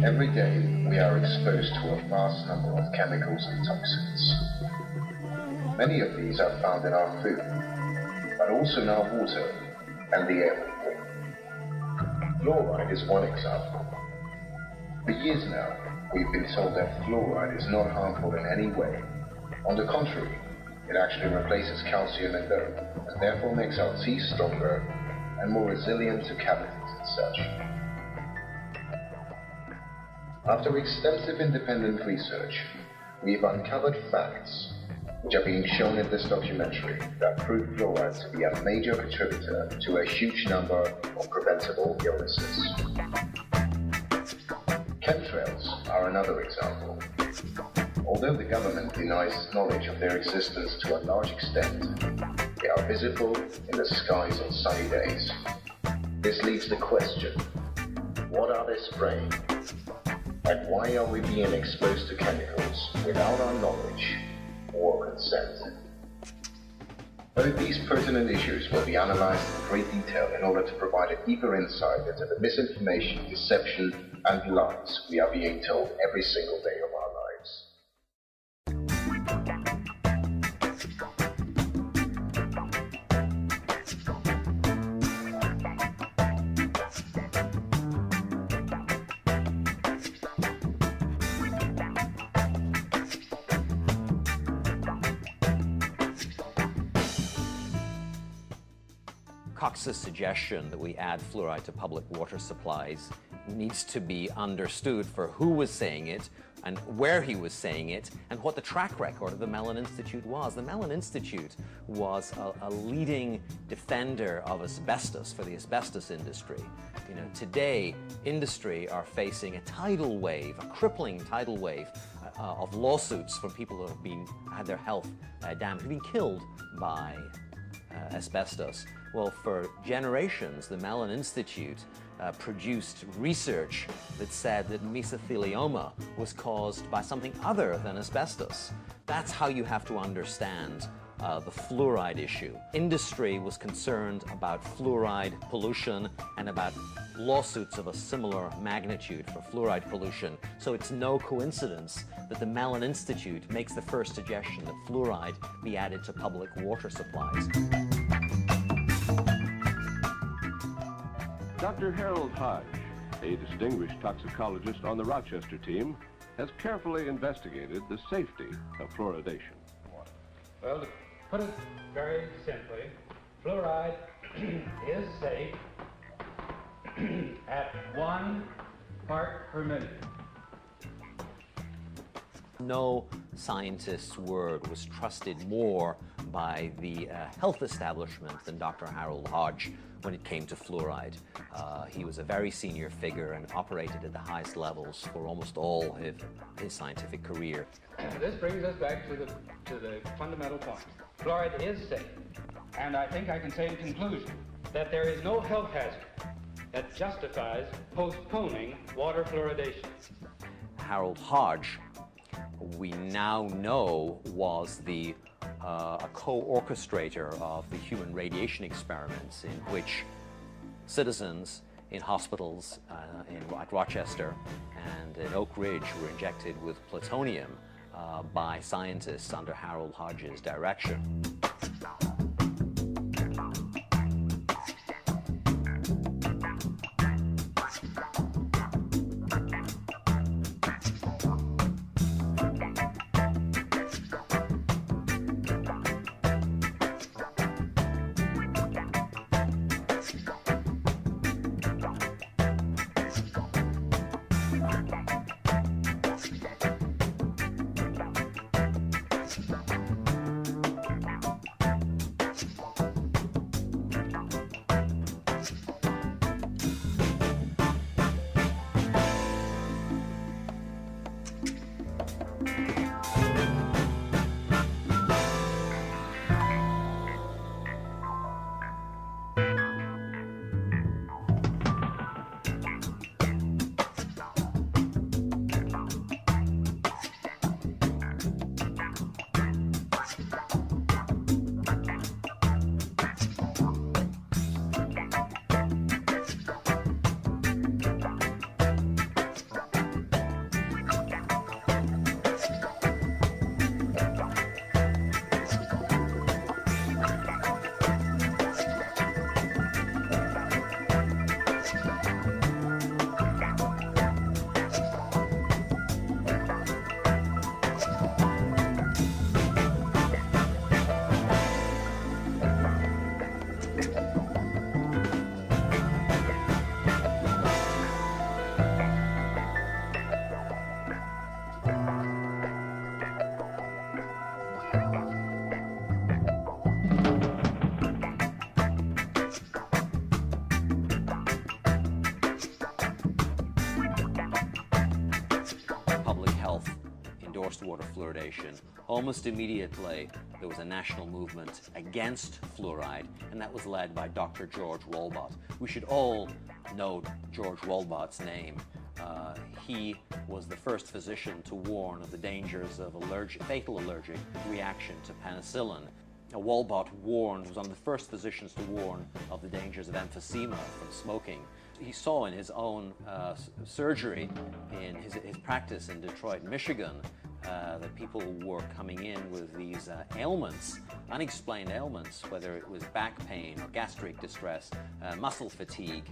Every day we are exposed to a vast number of chemicals and toxins. Many of these are found in our food, but also in our water and the air we breathe. Fluoride is one example. For years now, we've been told that fluoride is not harmful in any way. On the contrary, it actually replaces calcium in bone, and therefore makes our teeth stronger and more resilient to cavities and such. After extensive independent research, we've uncovered facts which are being shown in this documentary that prove fluoride to be a major contributor to a huge number of preventable illnesses. Chemtrails are another example. Although the government denies knowledge of their existence to a large extent, they are visible in the skies on sunny days. This leaves the question, what are they spraying? And why are we being exposed to chemicals without our knowledge or consent? Both these pertinent issues will be analyzed in great detail in order to provide a deeper insight into the misinformation, deception, and lies we are being told every single day of our lives. Cox's suggestion that we add fluoride to public water supplies needs to be understood for who was saying it and where he was saying it and what the track record of the Mellon Institute was. The Mellon Institute was a leading defender of asbestos for the asbestos industry. You know, today, industry are facing a tidal wave, a crippling tidal wave of lawsuits from people who have had their health damaged, who've been killed by asbestos. Well, for generations, the Mellon Institute produced research that said that mesothelioma was caused by something other than asbestos. That's how you have to understand the fluoride issue. Industry was concerned about fluoride pollution and about lawsuits of a similar magnitude for fluoride pollution. So it's no coincidence that the Mellon Institute makes the first suggestion that fluoride be added to public water supplies. Dr. Harold Hodge, a distinguished toxicologist on the Rochester team, has carefully investigated the safety of fluoridation. Well, to put it very simply, fluoride is safe at 1 part per million. No scientist's word was trusted more by the health establishment than Dr. Harold Hodge when it came to fluoride. He was a very senior figure and operated at the highest levels for almost all of his scientific career. This brings us back to the fundamental point. Fluoride is safe, and I think I can say in conclusion that there is no health hazard that justifies postponing water fluoridation. Harold Hodge, we now know, was a co-orchestrator of the human radiation experiments in which citizens in hospitals at Rochester and in Oak Ridge were injected with plutonium by scientists under Harold Hodge's direction. enforced water fluoridation, almost immediately there was a national movement against fluoride, and that was led by Dr. George Walbot. We should all know George Walbot's name. He was the first physician to warn of the dangers of fatal allergic reaction to penicillin. Walbot was one of the first physicians to warn of the dangers of emphysema from smoking. He saw in his own surgery, in his practice in Detroit, Michigan, that people were coming in with these ailments, unexplained ailments, whether it was back pain or gastric distress, muscle fatigue,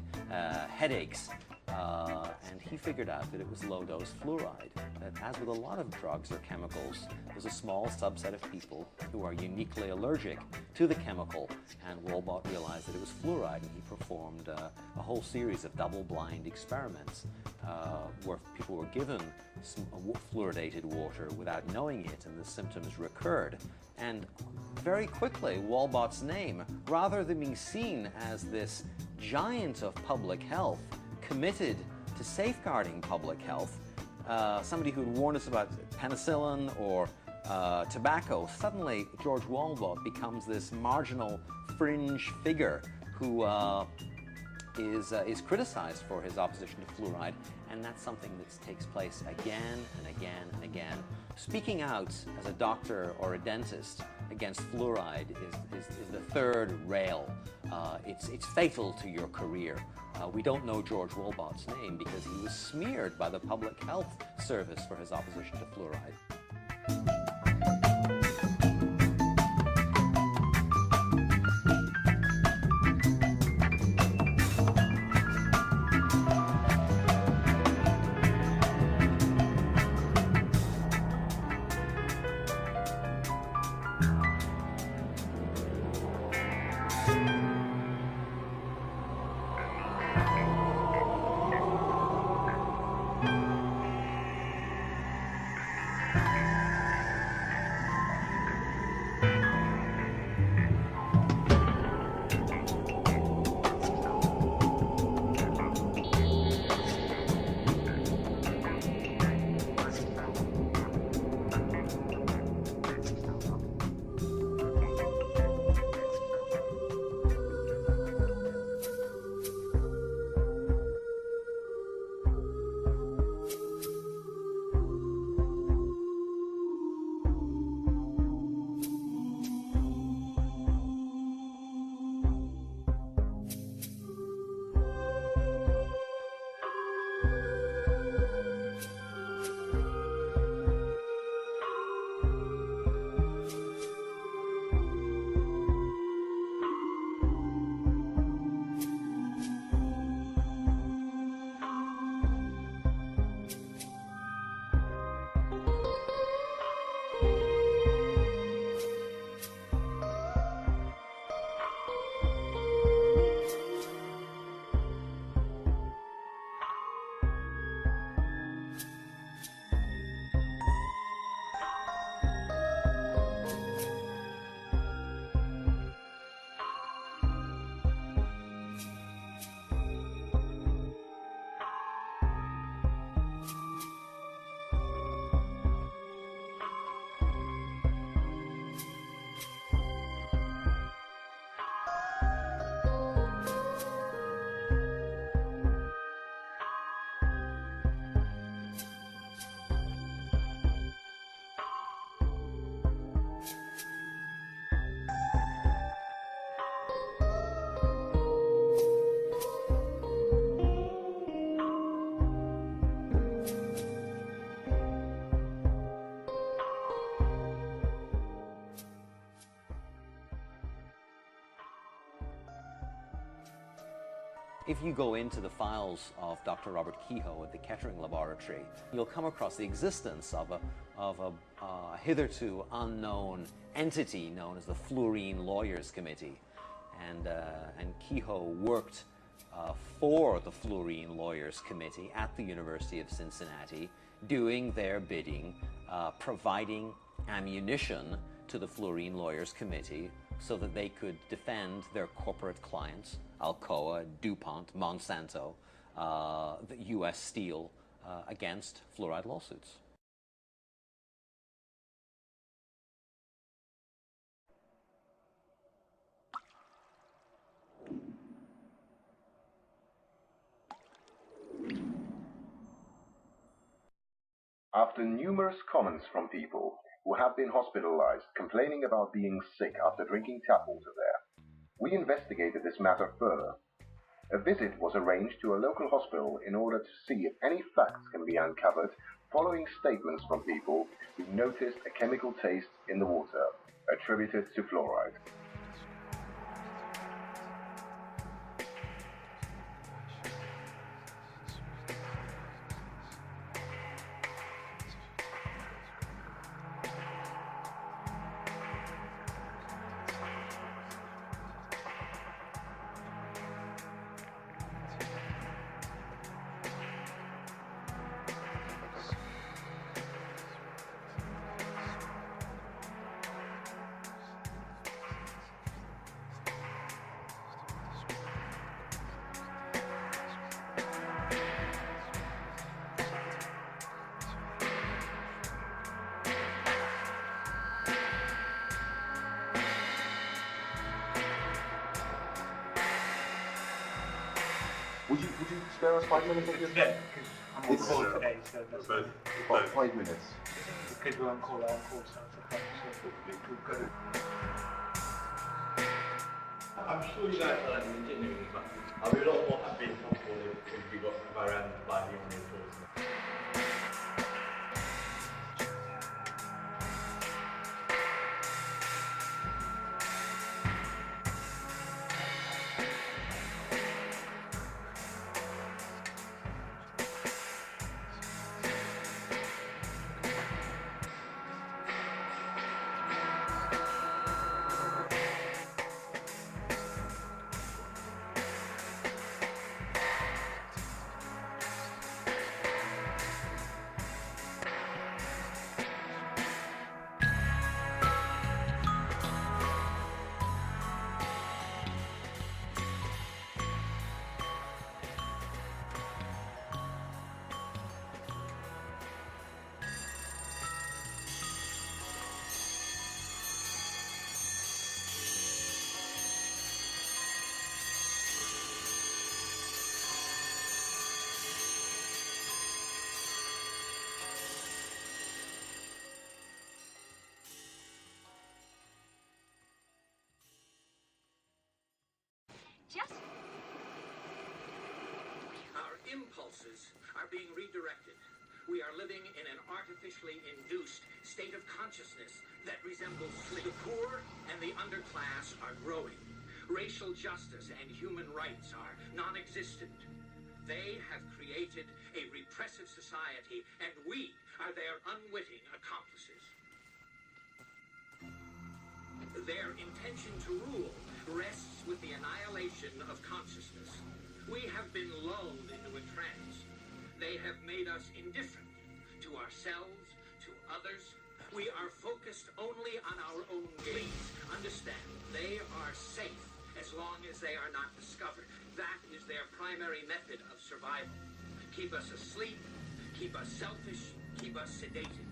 headaches, and he figured out that it was low-dose fluoride. That, as with a lot of drugs or chemicals, there's a small subset of people who are uniquely allergic to the chemical, and Walbot realized that it was fluoride, and he performed a whole series of double-blind experiments where people were given fluoridated water without knowing it, and the symptoms recurred. And very quickly, Walbot's name, rather than being seen as this giant of public health, committed to safeguarding public health, somebody who would warn us about penicillin or tobacco, suddenly George Walbot becomes this marginal fringe figure who is criticized for his opposition to fluoride, and that's something that takes place again and again and again. Speaking out as a doctor or a dentist against fluoride is the third rail. It's fatal to your career. We don't know George Walbot's name because he was smeared by the Public Health Service for his opposition to fluoride. If you go into the files of Dr. Robert Kehoe at the Kettering Laboratory, you'll come across the existence of a hitherto unknown entity known as the Fluorine Lawyers Committee. And Kehoe worked for the Fluorine Lawyers Committee at the University of Cincinnati, doing their bidding, providing ammunition to the Fluorine Lawyers Committee so that they could defend their corporate clients, Alcoa, DuPont, Monsanto, the U.S. Steel, against fluoride lawsuits. After numerous comments from people who have been hospitalized complaining about being sick after drinking tap water there, we investigated this matter further. A visit was arranged to a local hospital in order to see if any facts can be uncovered following statements from people who noticed a chemical taste in the water attributed to fluoride. Would you spare us 5 minutes of your time? Because I'm on call today, so that's About 5 minutes. because we're on call, so we'll go. I'm sure you guys are engineering, but I'll be a lot more happy and comfortable if we got around by the only enforcement. Our impulses are being redirected. We are living in an artificially induced state of consciousness that resembles the poor and the underclass are growing. Racial justice and human rights are non-existent. They have created a repressive society, and we are their unwitting accomplices. Their intention to rule rests with the annihilation of consciousness. We have been lulled into a trance. They have made us indifferent to ourselves, to others. We are focused only on our own gain. Understand, they are safe as long as they are not discovered. That is their primary method of survival. Keep us asleep, keep us selfish, keep us sedated.